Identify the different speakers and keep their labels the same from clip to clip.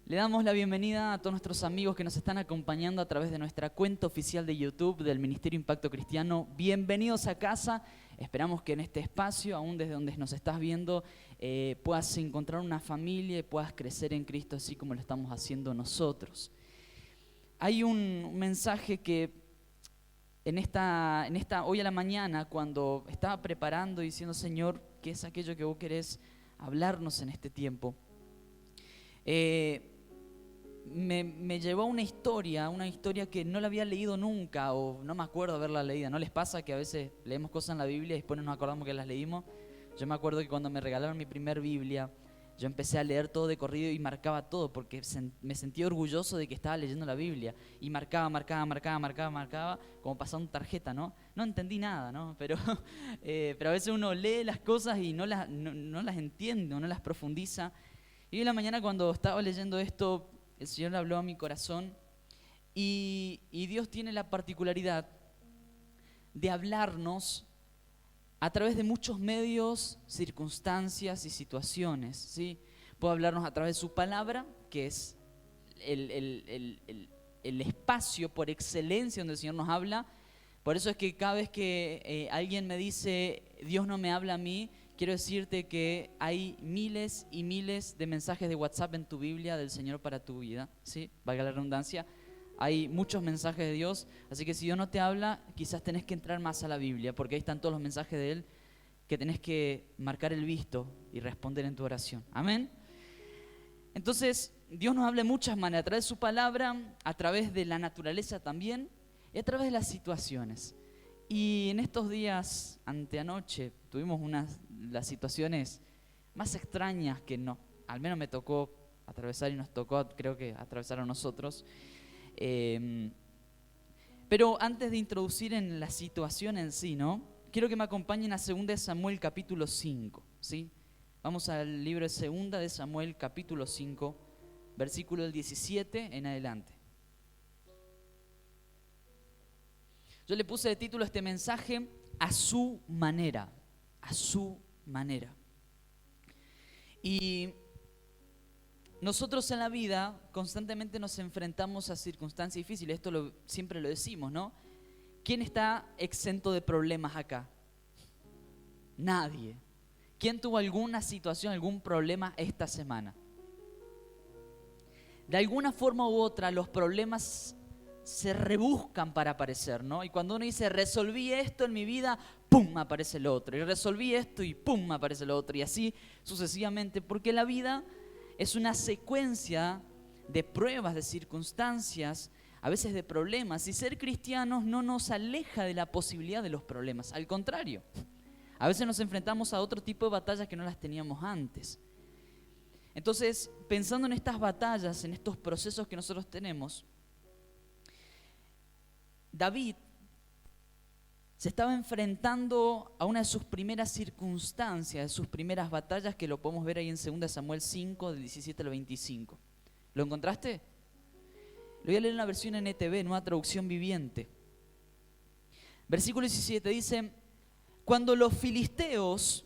Speaker 1: Le damos la bienvenida a todos nuestros amigos que nos están acompañando a través de nuestra cuenta oficial de YouTube del Ministerio Impacto Cristiano. Bienvenidos a casa. Esperamos que en este espacio, aún desde donde nos estás viendo, puedas encontrar una familia y puedas crecer en Cristo así como lo estamos haciendo nosotros. Hay un mensaje que hoy a la mañana, cuando estaba preparando y diciendo, Señor, ¿qué es aquello que vos querés hablarnos en este tiempo? Me llevó a una historia que no la había leído nunca o no me acuerdo haberla leído. ¿No les pasa que a veces leemos cosas en la Biblia y después no nos acordamos que las leímos? Yo me acuerdo que cuando me regalaron mi primer Biblia, yo empecé a leer todo de corrido y marcaba todo porque me sentía orgulloso de que estaba leyendo la Biblia. Y marcaba, como pasando tarjeta, ¿no? No entendí nada, ¿no? Pero a veces uno lee las cosas y no las entiende, no las profundiza. Y hoy en la mañana cuando estaba leyendo esto, el Señor habló a mi corazón y Dios tiene la particularidad de hablarnos a través de muchos medios, circunstancias y situaciones, ¿sí? Puede hablarnos a través de su palabra, que es el espacio por excelencia donde el Señor nos habla. Por eso es que cada vez que alguien me dice, Dios no me habla a mí, quiero decirte que hay miles y miles de mensajes de WhatsApp en tu Biblia del Señor para tu vida, ¿sí? Valga la redundancia. Hay muchos mensajes de Dios, así que si Dios no te habla, quizás tenés que entrar más a la Biblia, porque ahí están todos los mensajes de Él que tenés que marcar el visto y responder en tu oración. Amén. Entonces, Dios nos habla de muchas maneras, a través de su palabra, a través de la naturaleza también, y a través de las situaciones. Y en estos días, anteanoche, tuvimos las situaciones más extrañas que no, al menos me tocó atravesar y nos tocó, creo que atravesar a nosotros. Pero antes de introducir en la situación en sí, ¿no? Quiero que me acompañen a 2 Samuel capítulo 5, ¿sí? Vamos al libro de 2 Samuel capítulo 5, versículo del 17 en adelante. Yo le puse de título a este mensaje, a su manera, a su manera. Y nosotros en la vida constantemente nos enfrentamos a circunstancias difíciles, esto siempre lo decimos, ¿no? ¿Quién está exento de problemas acá? Nadie. ¿Quién tuvo alguna situación, algún problema esta semana? De alguna forma u otra los problemas se rebuscan para aparecer, ¿no? Y cuando uno dice, resolví esto en mi vida, ¡pum!, aparece el otro. Y resolví esto y ¡pum!, aparece el otro. Y así sucesivamente, porque la vida es una secuencia de pruebas, de circunstancias, a veces de problemas. Y ser cristianos no nos aleja de la posibilidad de los problemas. Al contrario, a veces nos enfrentamos a otro tipo de batallas que no las teníamos antes. Entonces, pensando en estas batallas, en estos procesos que nosotros tenemos, David se estaba enfrentando a una de sus primeras circunstancias, de sus primeras batallas, que lo podemos ver ahí en 2 Samuel 5, del 17 al 25. ¿Lo encontraste? Lo voy a leer en la versión NTV, Nueva Traducción Viviente. Versículo 17 dice, cuando los filisteos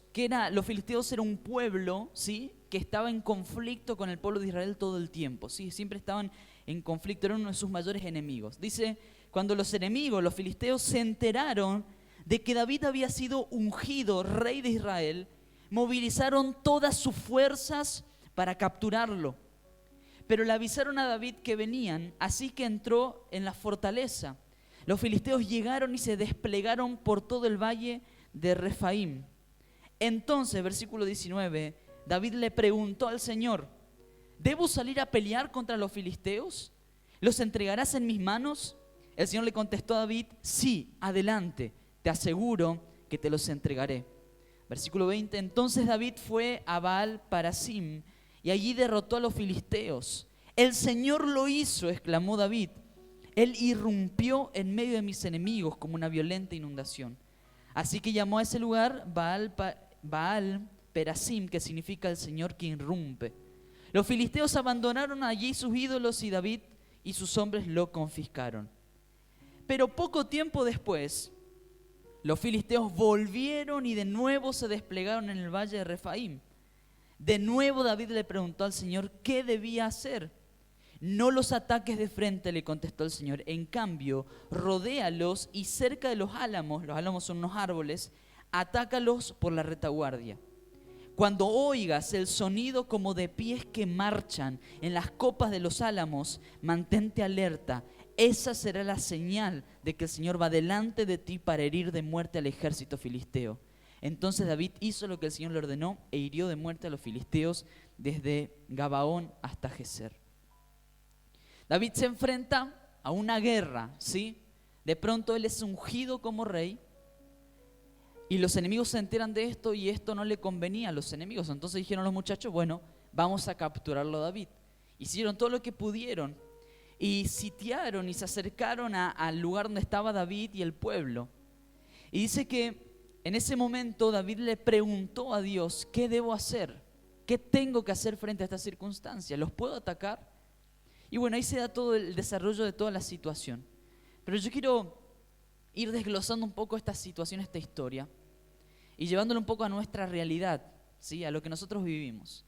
Speaker 1: era un pueblo, ¿sí?, que estaba en conflicto con el pueblo de Israel todo el tiempo, ¿sí? Siempre estaban en conflicto, eran uno de sus mayores enemigos. Dice, cuando los filisteos, se enteraron de que David había sido ungido rey de Israel, movilizaron todas sus fuerzas para capturarlo. Pero le avisaron a David que venían, así que entró en la fortaleza. Los filisteos llegaron y se desplegaron por todo el valle de Refaim. Entonces, versículo 19, David le preguntó al Señor, ¿debo salir a pelear contra los filisteos? ¿Los entregarás en mis manos? El Señor le contestó a David, sí, adelante, te aseguro que te los entregaré. Versículo 20, entonces David fue a Baal-Parasim y allí derrotó a los filisteos. El Señor lo hizo, exclamó David. Él irrumpió en medio de mis enemigos como una violenta inundación. Así que llamó a ese lugar Baal-Perasim, que significa el Señor que irrumpe. Los filisteos abandonaron allí sus ídolos y David y sus hombres lo confiscaron. Pero poco tiempo después, los filisteos volvieron y de nuevo se desplegaron en el valle de Refaim. De nuevo David le preguntó al Señor qué debía hacer. No los ataques de frente, le contestó el Señor. En cambio, rodéalos y cerca de los álamos son unos árboles, atácalos por la retaguardia. Cuando oigas el sonido como de pies que marchan en las copas de los álamos, mantente alerta. Esa será la señal de que el Señor va delante de ti para herir de muerte al ejército filisteo. Entonces David hizo lo que el Señor le ordenó e hirió de muerte a los filisteos desde Gabaón hasta Geser. David se enfrenta a una guerra, ¿sí? De pronto él es ungido como rey y los enemigos se enteran de esto y esto no le convenía a los enemigos. Entonces dijeron los muchachos, bueno, vamos a capturarlo a David. Hicieron todo lo que pudieron y sitiaron y se acercaron al lugar donde estaba David y el pueblo. Y dice que en ese momento David le preguntó a Dios, ¿qué debo hacer? ¿Qué tengo que hacer frente a esta circunstancia? ¿Los puedo atacar? Y bueno, ahí se da todo el desarrollo de toda la situación. Pero yo quiero ir desglosando un poco esta situación, esta historia, y llevándolo un poco a nuestra realidad, ¿sí? A lo que nosotros vivimos.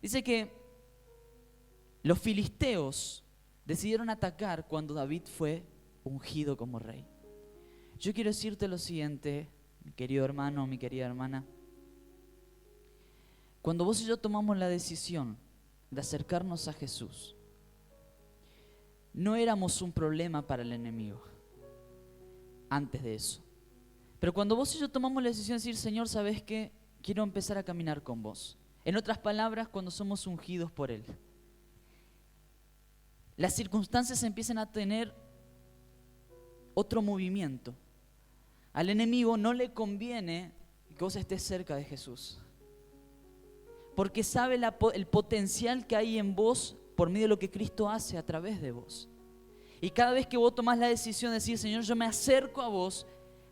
Speaker 1: Dice que los filisteos decidieron atacar cuando David fue ungido como rey. Yo quiero decirte lo siguiente, mi querido hermano, mi querida hermana. Cuando vos y yo tomamos la decisión de acercarnos a Jesús, no éramos un problema para el enemigo antes de eso. Pero cuando vos y yo tomamos la decisión de decir, Señor, ¿sabes qué? Quiero empezar a caminar con vos. En otras palabras, cuando somos ungidos por Él, las circunstancias empiezan a tener otro movimiento. Al enemigo no le conviene que vos estés cerca de Jesús, porque sabe el potencial que hay en vos por medio de lo que Cristo hace a través de vos. Y cada vez que vos tomás la decisión de decir, Señor, yo me acerco a vos,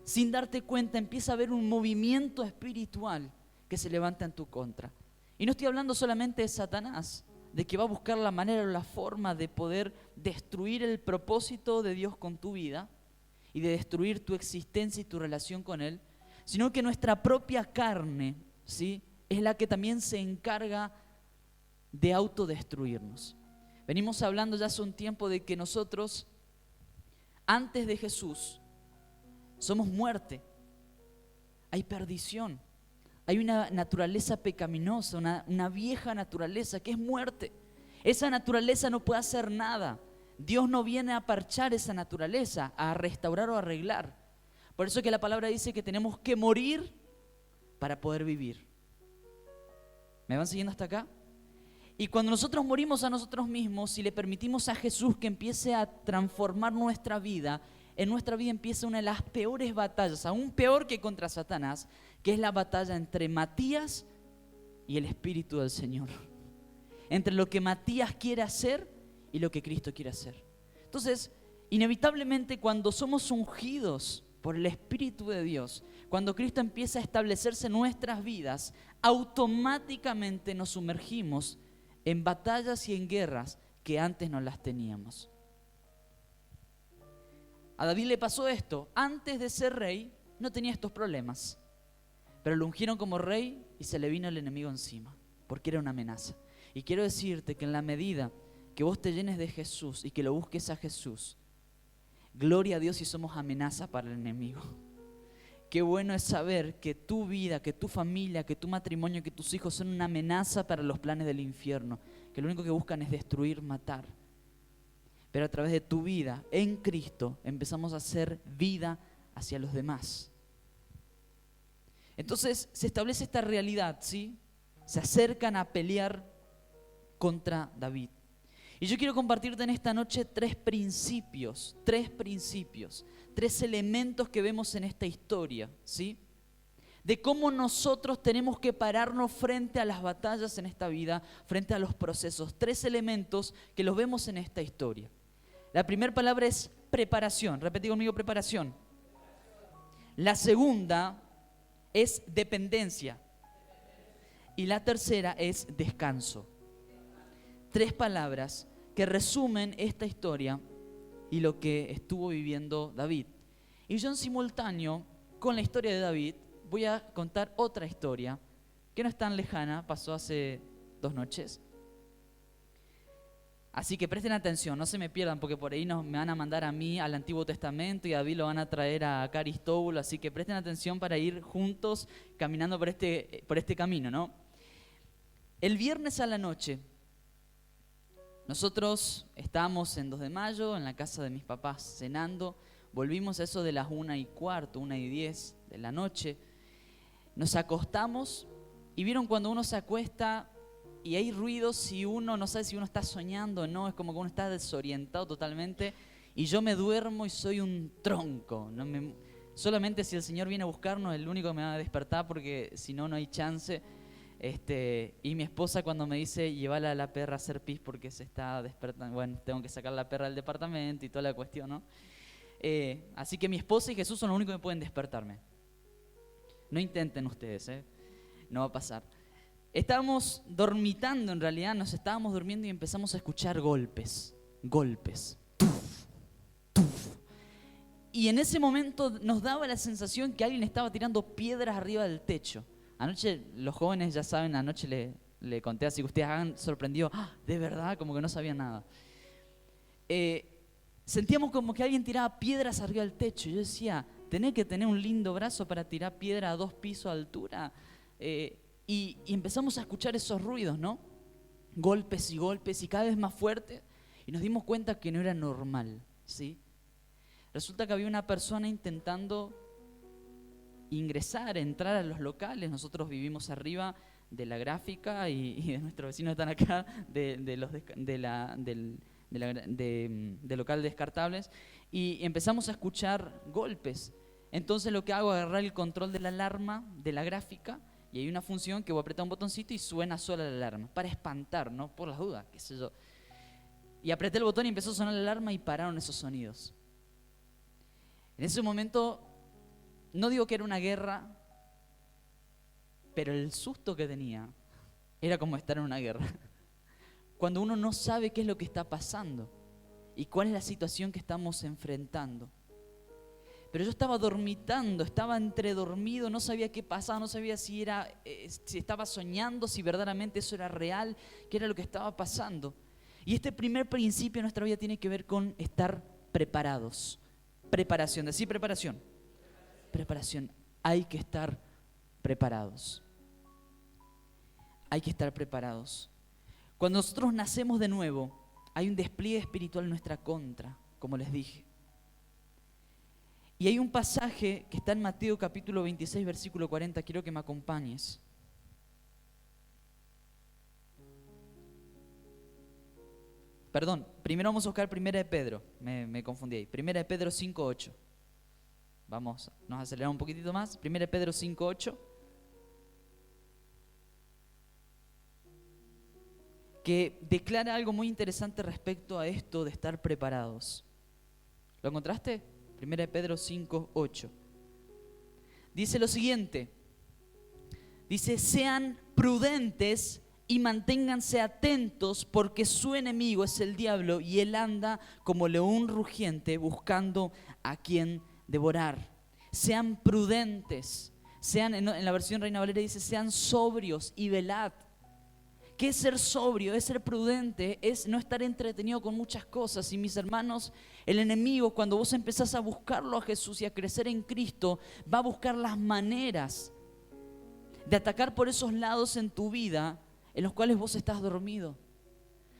Speaker 1: sin darte cuenta empieza a haber un movimiento espiritual que se levanta en tu contra. Y no estoy hablando solamente de Satanás, de que va a buscar la manera o la forma de poder destruir el propósito de Dios con tu vida y de destruir tu existencia y tu relación con Él, sino que nuestra propia carne, ¿sí?, es la que también se encarga de autodestruirnos. Venimos hablando ya hace un tiempo de que nosotros, antes de Jesús, somos muerte, hay perdición, hay una naturaleza pecaminosa, una vieja naturaleza que es muerte. Esa naturaleza no puede hacer nada. Dios no viene a parchar esa naturaleza, a restaurar o arreglar. Por eso que la palabra dice que tenemos que morir para poder vivir. ¿Me van siguiendo hasta acá? Y cuando nosotros morimos a nosotros mismos y le permitimos a Jesús que empiece a transformar nuestra vida, en nuestra vida empieza una de las peores batallas, aún peor que contra Satanás, que es la batalla entre Matías y el Espíritu del Señor. Entre lo que Matías quiere hacer y lo que Cristo quiere hacer. Entonces, inevitablemente cuando somos ungidos por el Espíritu de Dios, cuando Cristo empieza a establecerse en nuestras vidas, automáticamente nos sumergimos en batallas y en guerras que antes no las teníamos. A David le pasó esto. Antes de ser rey no tenía estos problemas, pero lo ungieron como rey y se le vino el enemigo encima, porque era una amenaza. Y quiero decirte que en la medida que vos te llenes de Jesús y que lo busques a Jesús, gloria a Dios si somos amenaza para el enemigo. Qué bueno es saber que tu vida, que tu familia, que tu matrimonio, que tus hijos son una amenaza para los planes del infierno, que lo único que buscan es destruir, matar. Pero a través de tu vida en Cristo empezamos a hacer vida hacia los demás. Entonces se establece esta realidad, ¿sí? Se acercan a pelear contra David. Y yo quiero compartirte en esta noche tres principios, tres elementos que vemos en esta historia, ¿sí? De cómo nosotros tenemos que pararnos frente a las batallas en esta vida, frente a los procesos. Tres elementos que los vemos en esta historia. La primera palabra es preparación. Repetí conmigo, preparación. La segunda es dependencia. Y la tercera es descanso. Tres palabras que resumen esta historia y lo que estuvo viviendo David. Y yo en simultáneo con la historia de David voy a contar otra historia que no es tan lejana, pasó hace 2 noches. Así que presten atención, no se me pierdan, porque por ahí me van a mandar a mí al Antiguo Testamento y a David lo van a traer a Aristóbulo. Así que presten atención para ir juntos caminando por este camino, ¿no? El viernes a la noche, nosotros estábamos en 2 de mayo en la casa de mis papás cenando. Volvimos a eso de las 1:15, 1:10 de la noche. Nos acostamos y vieron cuando uno se acuesta y hay ruidos y uno no sabe si uno está soñando o no, es como que uno está desorientado totalmente. Y yo me duermo y soy un tronco. Solamente si el Señor viene a buscarnos, es el único que me va a despertar, porque si no, no hay chance. Y mi esposa cuando me dice, llévala a la perra a hacer pis porque se está despertando, bueno, tengo que sacar la perra del departamento y toda la cuestión, ¿no? Así que mi esposa y Jesús son los únicos que pueden despertarme. No intenten ustedes, no va a pasar. Estábamos dormitando, en realidad nos estábamos durmiendo y empezamos a escuchar golpes, tuf, tuf. Y en ese momento nos daba la sensación que alguien estaba tirando piedras arriba del techo. Anoche, los jóvenes ya saben, anoche le conté, así que ustedes hagan sorprendido, de verdad, como que no sabían nada. Sentíamos como que alguien tiraba piedras arriba del techo. Yo decía, tenés que tener un lindo brazo para tirar piedra a 2 pisos de altura. Y empezamos a escuchar esos ruidos, ¿no? Golpes y cada vez más fuertes. Y nos dimos cuenta que no era normal, ¿sí? Resulta que había una persona intentando entrar a los locales. Nosotros vivimos arriba de la gráfica y de nuestros vecinos están acá, del local de descartables. Y empezamos a escuchar golpes. Entonces lo que hago es agarrar el control de la alarma de la gráfica. Y hay una función que voy a apretar un botoncito y suena sola la alarma, para espantar, ¿no? Por las dudas, qué sé yo. Y apreté el botón y empezó a sonar la alarma y pararon esos sonidos. En ese momento, no digo que era una guerra, pero el susto que tenía era como estar en una guerra. Cuando uno no sabe qué es lo que está pasando y cuál es la situación que estamos enfrentando. Pero yo estaba dormitando, estaba entredormido, no sabía qué pasaba, no sabía si estaba soñando, si verdaderamente eso era real, qué era lo que estaba pasando. Y este primer principio de nuestra vida tiene que ver con estar preparados. Preparación, decir preparación. Preparación, hay que estar preparados. Hay que estar preparados. Cuando nosotros nacemos de nuevo, hay un despliegue espiritual en nuestra contra, como les dije. Y hay un pasaje que está en Mateo capítulo 26, versículo 40. Quiero que me acompañes. Perdón, primero vamos a buscar 1 de Pedro. Me confundí ahí. 1 de Pedro 5:8. Vamos, nos aceleramos un poquitito más. 1 de Pedro 5:8. Que declara algo muy interesante respecto a esto de estar preparados. ¿Lo encontraste? 1 de Pedro 5:8. Dice lo siguiente. Dice, sean prudentes y manténganse atentos, porque su enemigo es el diablo y él anda como león rugiente buscando a quien devorar. Sean prudentes. En la versión Reina Valera dice, sean sobrios y velad. ¿Qué es ser sobrio? Es ser prudente, es no estar entretenido con muchas cosas. Y mis hermanos, el enemigo, cuando vos empezás a buscarlo a Jesús y a crecer en Cristo, va a buscar las maneras de atacar por esos lados en tu vida en los cuales vos estás dormido.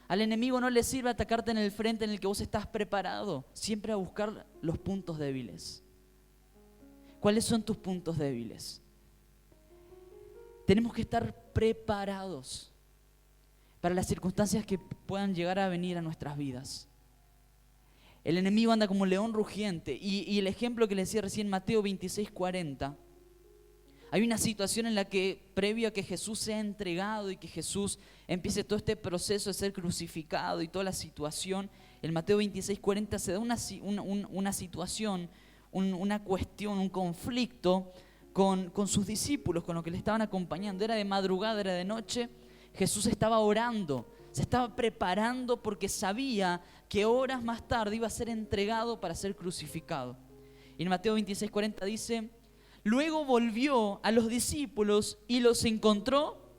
Speaker 1: Al enemigo no le sirve atacarte en el frente en el que vos estás preparado, siempre a buscar los puntos débiles. ¿Cuáles son tus puntos débiles? Tenemos que estar preparados para las circunstancias que puedan llegar a venir a nuestras vidas. El enemigo anda como león rugiente. Y el ejemplo que les decía recién, Mateo 26:40, hay una situación en la que, previo a que Jesús sea entregado y que Jesús empiece todo este proceso de ser crucificado y toda la situación, en Mateo 26:40 se da una situación, una cuestión, un conflicto con sus discípulos, con los que le estaban acompañando. Era de madrugada, era de noche. Jesús estaba orando, se estaba preparando porque sabía que horas más tarde iba a ser entregado para ser crucificado. Y en Mateo 26:40 dice, luego volvió a los discípulos y los encontró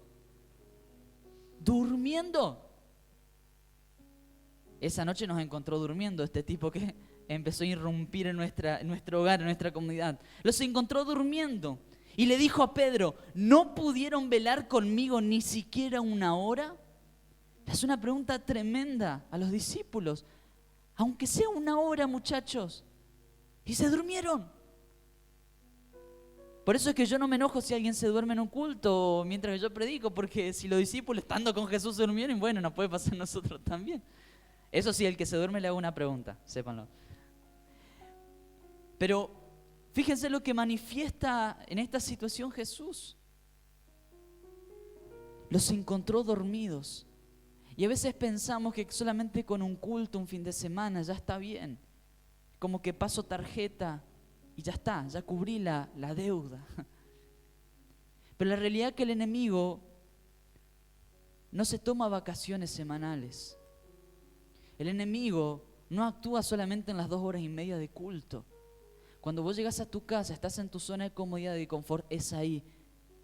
Speaker 1: durmiendo. Esa noche nos encontró durmiendo este tipo que empezó a irrumpir en nuestro hogar, en nuestra comunidad. Los encontró durmiendo y le dijo a Pedro, ¿no pudieron velar conmigo ni siquiera una hora? Es una pregunta tremenda a los discípulos. Aunque sea una hora, muchachos. Y se durmieron. Por eso es que yo no me enojo si alguien se duerme en un culto mientras yo predico, porque si los discípulos estando con Jesús se durmieron, bueno, nos puede pasar a nosotros también. Eso sí, el que se duerme le hago una pregunta, sépanlo. Pero fíjense lo que manifiesta en esta situación Jesús. Los encontró dormidos. Y a veces pensamos que solamente con un culto, un fin de semana, ya está bien. Como que paso tarjeta y ya está, ya cubrí la deuda. Pero la realidad es que el enemigo no se toma vacaciones semanales. El enemigo no actúa solamente en las 2 horas y media de culto. Cuando vos llegas a tu casa, estás en tu zona de comodidad y confort, es ahí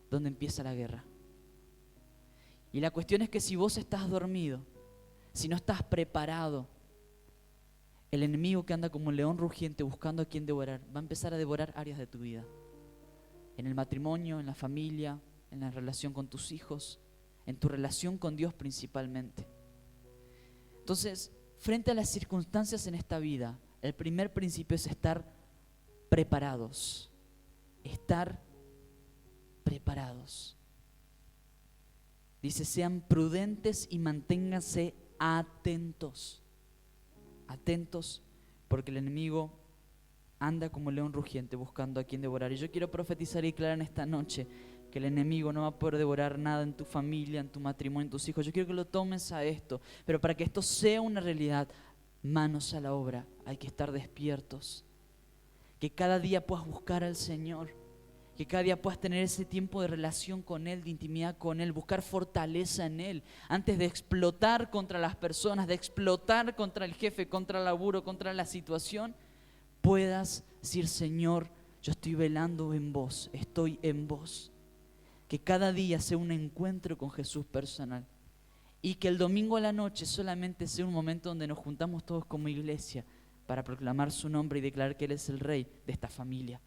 Speaker 1: donde empieza la guerra. Y la cuestión es que si vos estás dormido, si no estás preparado, el enemigo que anda como un león rugiente buscando a quien devorar, va a empezar a devorar áreas de tu vida. En el matrimonio, en la familia, en la relación con tus hijos, en tu relación con Dios principalmente. Entonces, frente a las circunstancias en esta vida, el primer principio es estar preparados. Estar preparados. Dice, sean prudentes y manténganse atentos. Atentos, porque el enemigo anda como león rugiente buscando a quien devorar. Y yo quiero profetizar y declarar en esta noche que el enemigo no va a poder devorar nada en tu familia, en tu matrimonio, en tus hijos. Yo quiero que lo tomes a esto, pero para que esto sea una realidad, manos a la obra, hay que estar despiertos. Que cada día puedas buscar al Señor, que cada día puedas tener ese tiempo de relación con Él, de intimidad con Él, buscar fortaleza en Él, antes de explotar contra las personas, de explotar contra el jefe, contra el laburo, contra la situación, puedas decir, Señor, yo estoy velando en vos, estoy en vos. Que cada día sea un encuentro con Jesús personal y que el domingo a la noche solamente sea un momento donde nos juntamos todos como iglesia para proclamar su nombre y declarar que Él es el Rey de esta familia.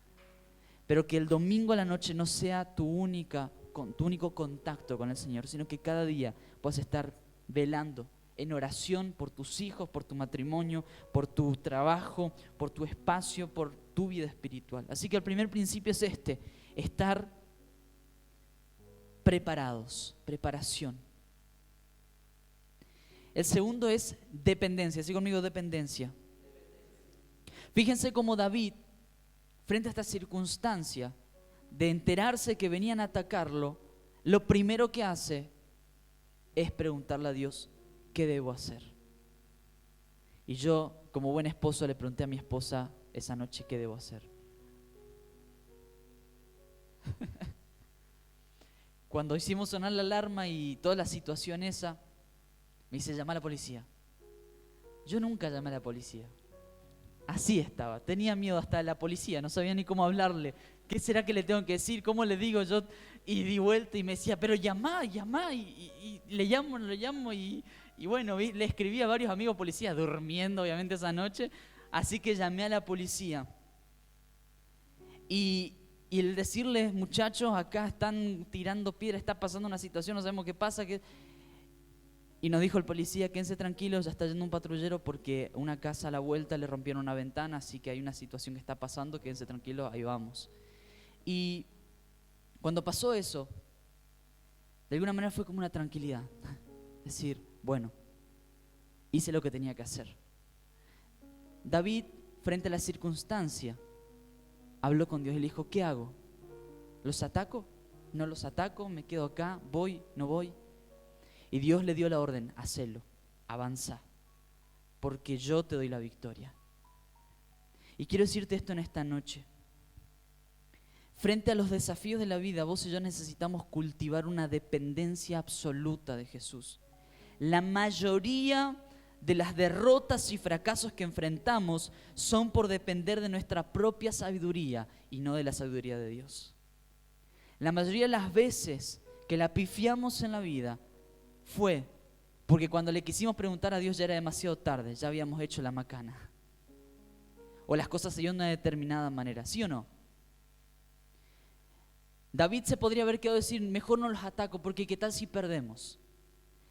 Speaker 1: Pero que el domingo a la noche no sea tu único contacto con el Señor, sino que cada día puedas estar velando en oración por tus hijos, por tu matrimonio, por tu trabajo, por tu espacio, por tu vida espiritual. Así que el primer principio es estar preparados, preparación. El segundo es dependencia, así conmigo, dependencia. Fíjense cómo David, frente a esta circunstancia de enterarse que venían a atacarlo, lo primero que hace es preguntarle a Dios, ¿qué debo hacer? Y yo, como buen esposo, le pregunté a mi esposa esa noche, ¿qué debo hacer? Cuando hicimos sonar la alarma y toda la situación esa, me dice, llama a la policía. Yo nunca llamé a la policía. Así estaba, tenía miedo hasta de la policía, no sabía ni cómo hablarle. ¿Qué será que le tengo que decir? ¿Cómo le digo yo? Y di vuelta y me decía, pero llamá, y le llamo y bueno, le escribí a varios amigos policías, durmiendo obviamente esa noche, así que llamé a la policía. Y el decirles, muchachos, acá están tirando piedra, está pasando una situación, no sabemos qué pasa, y nos dijo el policía, quédense tranquilos, ya está yendo un patrullero porque una casa a la vuelta le rompieron una ventana, así que hay una situación que está pasando, quédense tranquilos, ahí vamos. Y cuando pasó eso, de alguna manera fue como una tranquilidad. Decir, bueno, hice lo que tenía que hacer. David, frente a la circunstancia, habló con Dios y le dijo, ¿qué hago? ¿Los ataco? ¿No los ataco? ¿Me quedo acá? ¿Voy? ¿No voy? Y Dios le dio la orden, hacelo, avanza, porque yo te doy la victoria. Y quiero decirte esto en esta noche. Frente a los desafíos de la vida, vos y yo necesitamos cultivar una dependencia absoluta de Jesús. La mayoría de las derrotas y fracasos que enfrentamos son por depender de nuestra propia sabiduría y no de la sabiduría de Dios. La mayoría de las veces que la pifiamos en la vida fue Porque cuando le quisimos preguntar a Dios ya era demasiado tarde, ya habíamos hecho la macana. O las cosas se dieron de una determinada manera, ¿sí o no? David se podría haber quedado decir, mejor no los ataco porque qué tal si perdemos.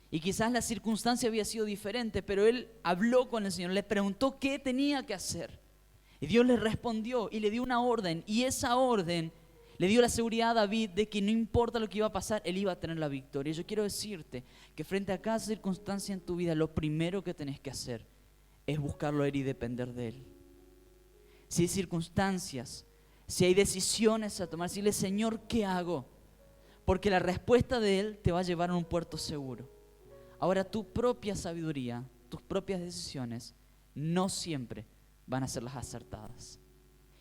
Speaker 1: Y quizás la circunstancia había sido diferente, pero él habló con el Señor, le preguntó qué tenía que hacer. Y Dios le respondió y le dio una orden, y esa orden le dio la seguridad a David de que no importa lo que iba a pasar, él iba a tener la victoria. Yo quiero decirte que frente a cada circunstancia en tu vida, lo primero que tenés que hacer es buscarlo a él y depender de él. Si hay circunstancias, si hay decisiones a tomar, decirle, Señor, ¿qué hago? Porque la respuesta de él te va a llevar a un puerto seguro. Ahora, tu propia sabiduría, tus propias decisiones, no siempre van a ser las acertadas.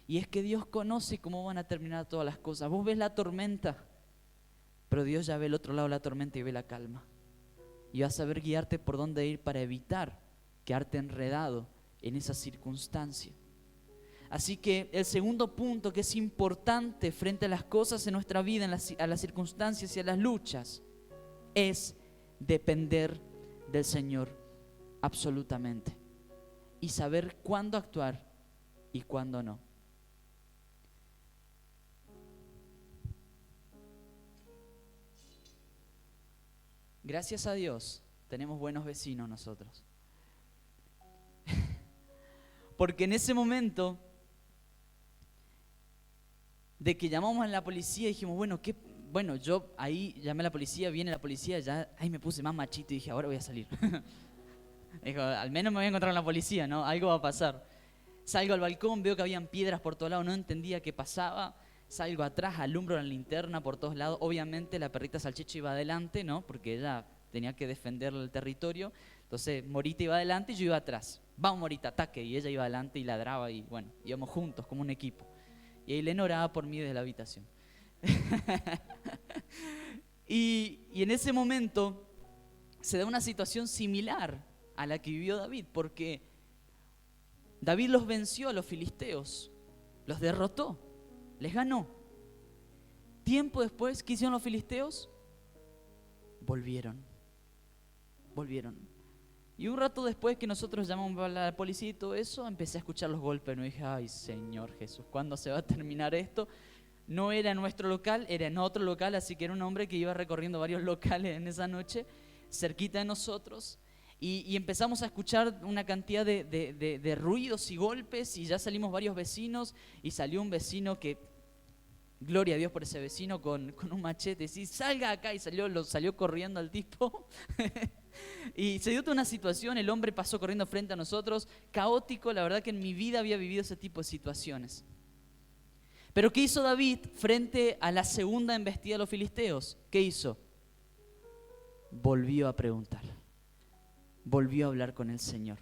Speaker 1: Y es que Dios conoce cómo van a terminar todas las cosas. Vos ves la tormenta, pero Dios ya ve el otro lado de la tormenta y ve la calma. Y va a saber guiarte por dónde ir para evitar quedarte enredado en esa circunstancia. Así que el segundo punto que es importante frente a las cosas en nuestra vida, a las circunstancias y a las luchas, es depender del Señor absolutamente y saber cuándo actuar y cuándo no. Gracias a Dios tenemos buenos vecinos nosotros. Porque en ese momento de que llamamos a la policía, dijimos, bueno, yo ahí llamé a la policía, viene la policía, ya ahí me puse más machito y dije, ahora voy a salir. Dijo, al menos me voy a encontrar con la policía, ¿no? Algo va a pasar. Salgo al balcón, veo que habían piedras por todos lados, no entendía qué pasaba. Salgo atrás, alumbro la linterna por todos lados. Obviamente la perrita Salchicha iba adelante, ¿no? Porque ella tenía que defender el territorio. Entonces Morita iba adelante y yo iba atrás. Vamos Morita, ataque. Y ella iba adelante y ladraba y bueno, íbamos juntos como un equipo. Y Ailén oraba por mí desde la habitación. y en ese momento se da una situación similar a la que vivió David, porque David los venció a los filisteos, los derrotó, les ganó. Tiempo después, ¿qué hicieron los filisteos? Volvieron. Y un rato después que nosotros llamamos a la policía y todo eso, empecé a escuchar los golpes. No dije, ay Señor Jesús, ¿cuándo se va a terminar esto? No era en nuestro local, era en otro local, así que era un hombre que iba recorriendo varios locales en esa noche, cerquita de nosotros. Y empezamos a escuchar una cantidad de ruidos y golpes, y ya salimos varios vecinos, y salió un vecino que, gloria a Dios por ese vecino, con un machete, y salga acá, y salió corriendo al tipo. Y se dio toda una situación, el hombre pasó corriendo frente a nosotros, caótico. La verdad que en mi vida había vivido ese tipo de situaciones. Pero ¿qué hizo David frente a la segunda embestida de los filisteos? ¿Qué hizo? Volvió a preguntar. Volvió a hablar con el Señor.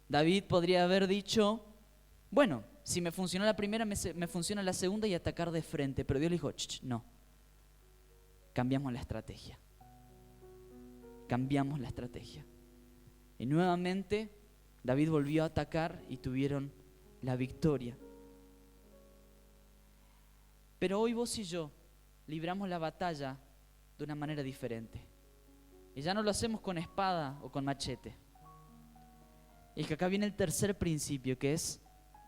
Speaker 1: David podría haber dicho, bueno, si me funcionó la primera, me funciona la segunda y atacar de frente. Pero Dios le dijo, no, cambiamos la estrategia. Cambiamos la estrategia. Y nuevamente David volvió a atacar y tuvieron la victoria. Pero hoy vos y yo libramos la batalla de una manera diferente. Y ya no lo hacemos con espada o con machete. Y es que acá viene el tercer principio, que es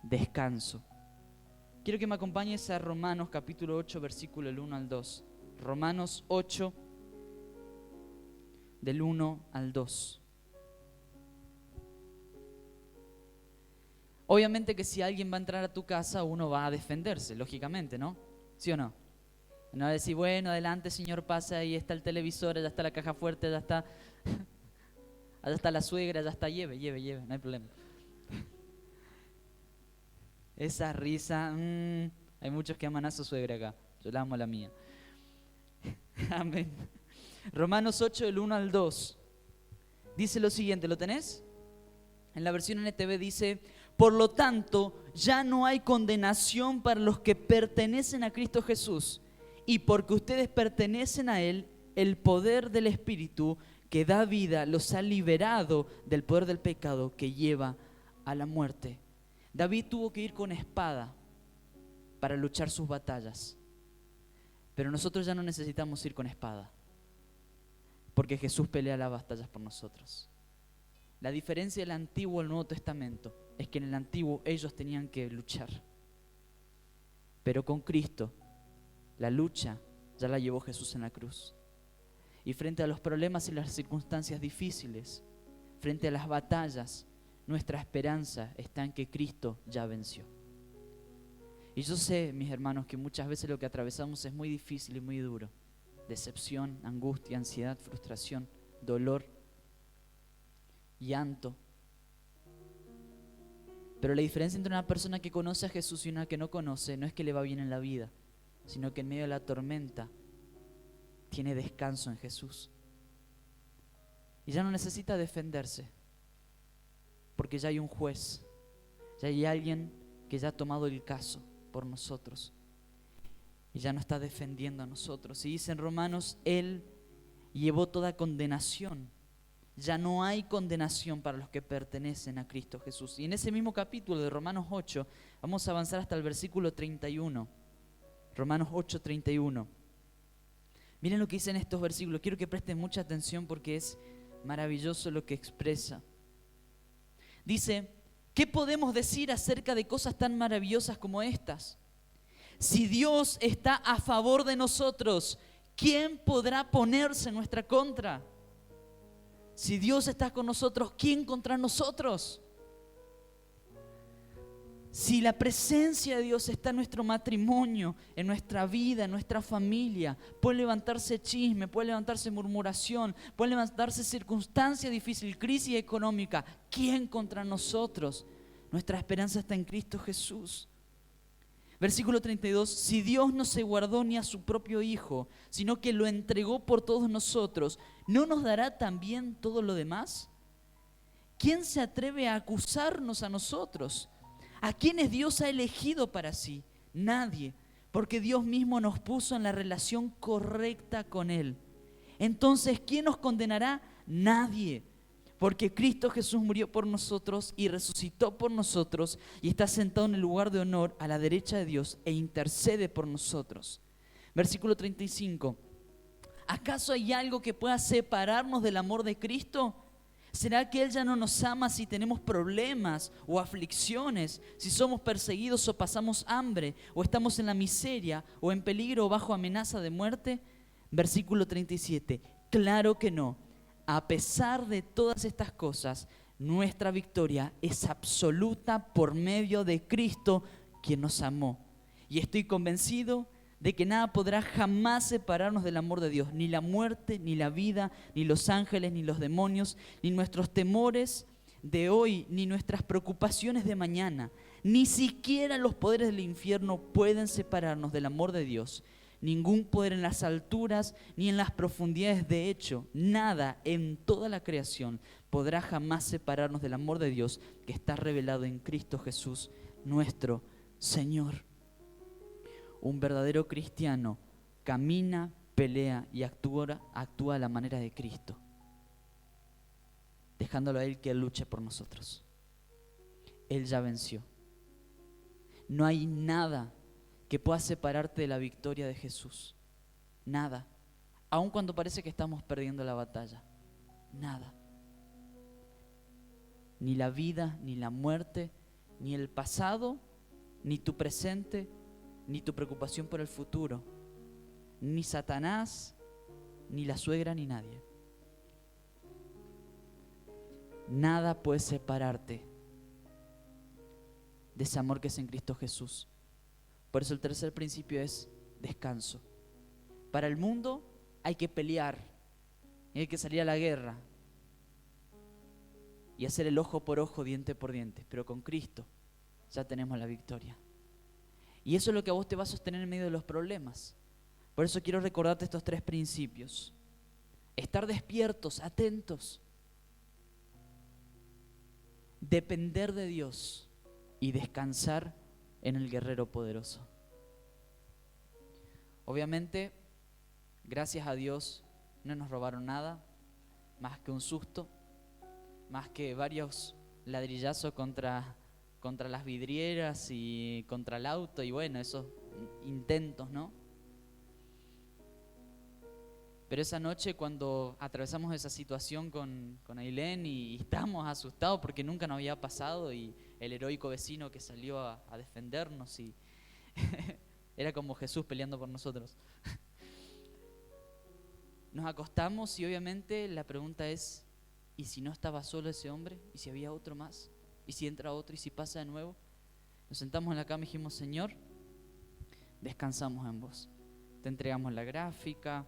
Speaker 1: descanso. Quiero que me acompañes a Romanos capítulo 8, versículo del 1 al 2. Romanos 8, del 1 al 2. Obviamente que si alguien va a entrar a tu casa, uno va a defenderse, lógicamente, ¿no? ¿Sí o no? No va a decir, bueno, adelante señor, pasa, ahí está el televisor, allá está la caja fuerte, allá está la suegra, allá está, lleve, no hay problema. Esa risa, hay muchos que aman a su suegra acá, yo la amo a la mía. Amén. Romanos 8, del 1 al 2, dice lo siguiente, ¿lo tenés? En la versión NTV dice, por lo tanto, ya no hay condenación para los que pertenecen a Cristo Jesús, y porque ustedes pertenecen a Él, el poder del Espíritu que da vida los ha liberado del poder del pecado que lleva a la muerte. David tuvo que ir con espada para luchar sus batallas, pero nosotros ya no necesitamos ir con espada. porque Jesús pelea las batallas por nosotros. La diferencia del Antiguo al Nuevo Testamento es que en el Antiguo ellos tenían que luchar. Pero con Cristo, la lucha ya la llevó Jesús en la cruz. Y frente a los problemas y las circunstancias difíciles, frente a las batallas, nuestra esperanza está en que Cristo ya venció. Y yo sé, mis hermanos, que muchas veces lo que atravesamos es muy difícil y muy duro. Decepción, angustia, ansiedad, frustración, dolor, llanto. Pero la diferencia entre una persona que conoce a Jesús y una que no conoce no es que le va bien en la vida, sino que en medio de la tormenta tiene descanso en Jesús. Y ya no necesita defenderse, porque ya hay un juez, ya hay alguien que ya ha tomado el caso por nosotros y ya no está defendiendo a nosotros. Y dice en Romanos, Él llevó toda condenación. Ya no hay condenación para los que pertenecen a Cristo Jesús. Y en ese mismo capítulo de Romanos 8, vamos a avanzar hasta el versículo 31. Romanos 8, 31. Miren lo que dicen estos versículos. Quiero que presten mucha atención porque es maravilloso lo que expresa. Dice, ¿qué podemos decir acerca de cosas tan maravillosas como estas? Si Dios está a favor de nosotros, ¿quién podrá ponerse en nuestra contra? Si Dios está con nosotros, ¿quién contra nosotros? Si la presencia de Dios está en nuestro matrimonio, en nuestra vida, en nuestra familia, puede levantarse chisme, puede levantarse murmuración, puede levantarse circunstancia difícil, crisis económica. ¿Quién contra nosotros? Nuestra esperanza está en Cristo Jesús. Versículo 32, si Dios no se guardó ni a su propio Hijo, sino que lo entregó por todos nosotros, ¿no nos dará también todo lo demás? ¿Quién se atreve a acusarnos a nosotros? ¿A quiénes Dios ha elegido para sí? Nadie, porque Dios mismo nos puso en la relación correcta con Él. Entonces, ¿quién nos condenará? Nadie. Porque Cristo Jesús murió por nosotros y resucitó por nosotros y está sentado en el lugar de honor a la derecha de Dios e intercede por nosotros. Versículo 35. ¿Acaso hay algo que pueda separarnos del amor de Cristo? ¿Será que Él ya no nos ama si tenemos problemas o aflicciones, si somos perseguidos o pasamos hambre, o estamos en la miseria, o en peligro o bajo amenaza de muerte? Versículo 37. Claro que no. A pesar de todas estas cosas, nuestra victoria es absoluta por medio de Cristo, quien nos amó. Y estoy convencido de que nada podrá jamás separarnos del amor de Dios, ni la muerte, ni la vida, ni los ángeles, ni los demonios, ni nuestros temores de hoy, ni nuestras preocupaciones de mañana. Ni siquiera los poderes del infierno pueden separarnos del amor de Dios. Ningún poder en las alturas ni en las profundidades. De hecho, nada en toda la creación podrá jamás separarnos del amor de Dios que está revelado en Cristo Jesús, nuestro Señor. Un verdadero cristiano camina, pelea y actúa a la manera de Cristo, dejándolo a Él que Él luche por nosotros. Él ya venció. No hay nada que pueda separarte de la victoria de Jesús. Nada. Aun cuando parece que estamos perdiendo la batalla. Nada. Ni la vida, ni la muerte, ni el pasado, ni tu presente, ni tu preocupación por el futuro, ni Satanás, ni la suegra, ni nadie. Nada puede separarte de ese amor que es en Cristo Jesús. Por eso el tercer principio es descanso. Para el mundo hay que pelear, hay que salir a la guerra y hacer el ojo por ojo, diente por diente. Pero con Cristo ya tenemos la victoria. Y eso es lo que a vos te va a sostener en medio de los problemas. Por eso quiero recordarte estos tres principios. Estar despiertos, atentos. Depender de Dios y descansar en el guerrero poderoso. Obviamente, gracias a Dios, no nos robaron nada, más que un susto, más que varios ladrillazos contra las vidrieras y contra el auto y bueno, esos intentos, ¿no? Pero esa noche cuando atravesamos esa situación con Ailén y estábamos asustados porque nunca nos había pasado, y el heroico vecino que salió a defendernos, y era como Jesús peleando por nosotros. Nos acostamos y obviamente la pregunta es, ¿y si no estaba solo ese hombre? ¿Y si había otro más? ¿Y si entra otro? ¿Y si pasa de nuevo? Nos sentamos en la cama y dijimos, Señor, descansamos en vos. Te entregamos la gráfica,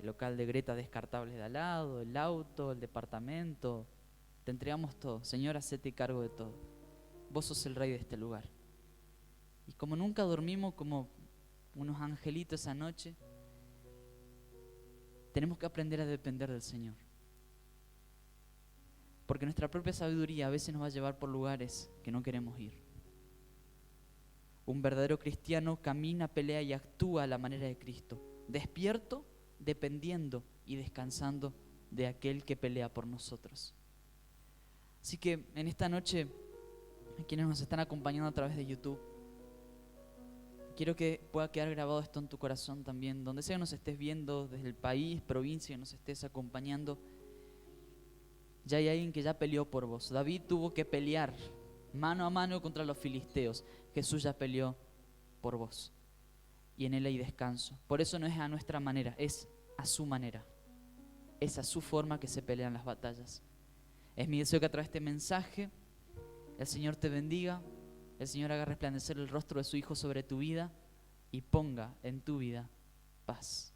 Speaker 1: local de Greta descartables de al lado, el auto, el departamento. Te entregamos todo. Señor, hacete cargo de todo. Vos sos el rey de este lugar. Y como nunca dormimos como unos angelitos esa noche, tenemos que aprender a depender del Señor. Porque nuestra propia sabiduría a veces nos va a llevar por lugares que no queremos ir. Un verdadero cristiano camina, pelea y actúa a la manera de Cristo, despierto, dependiendo y descansando de aquel que pelea por nosotros. Así que en esta noche, a quienes nos están acompañando a través de YouTube, quiero que pueda quedar grabado esto en tu corazón también, donde sea que nos estés viendo, desde el país, provincia, que nos estés acompañando. Ya hay alguien que ya peleó por vos. David tuvo que pelear mano a mano contra los filisteos. Jesús ya peleó por vos. Y en Él hay descanso. Por eso no es a nuestra manera, es a su manera. Es a su forma que se pelean las batallas. Es mi deseo que a través de este mensaje el Señor te bendiga, el Señor haga resplandecer el rostro de su Hijo sobre tu vida y ponga en tu vida paz.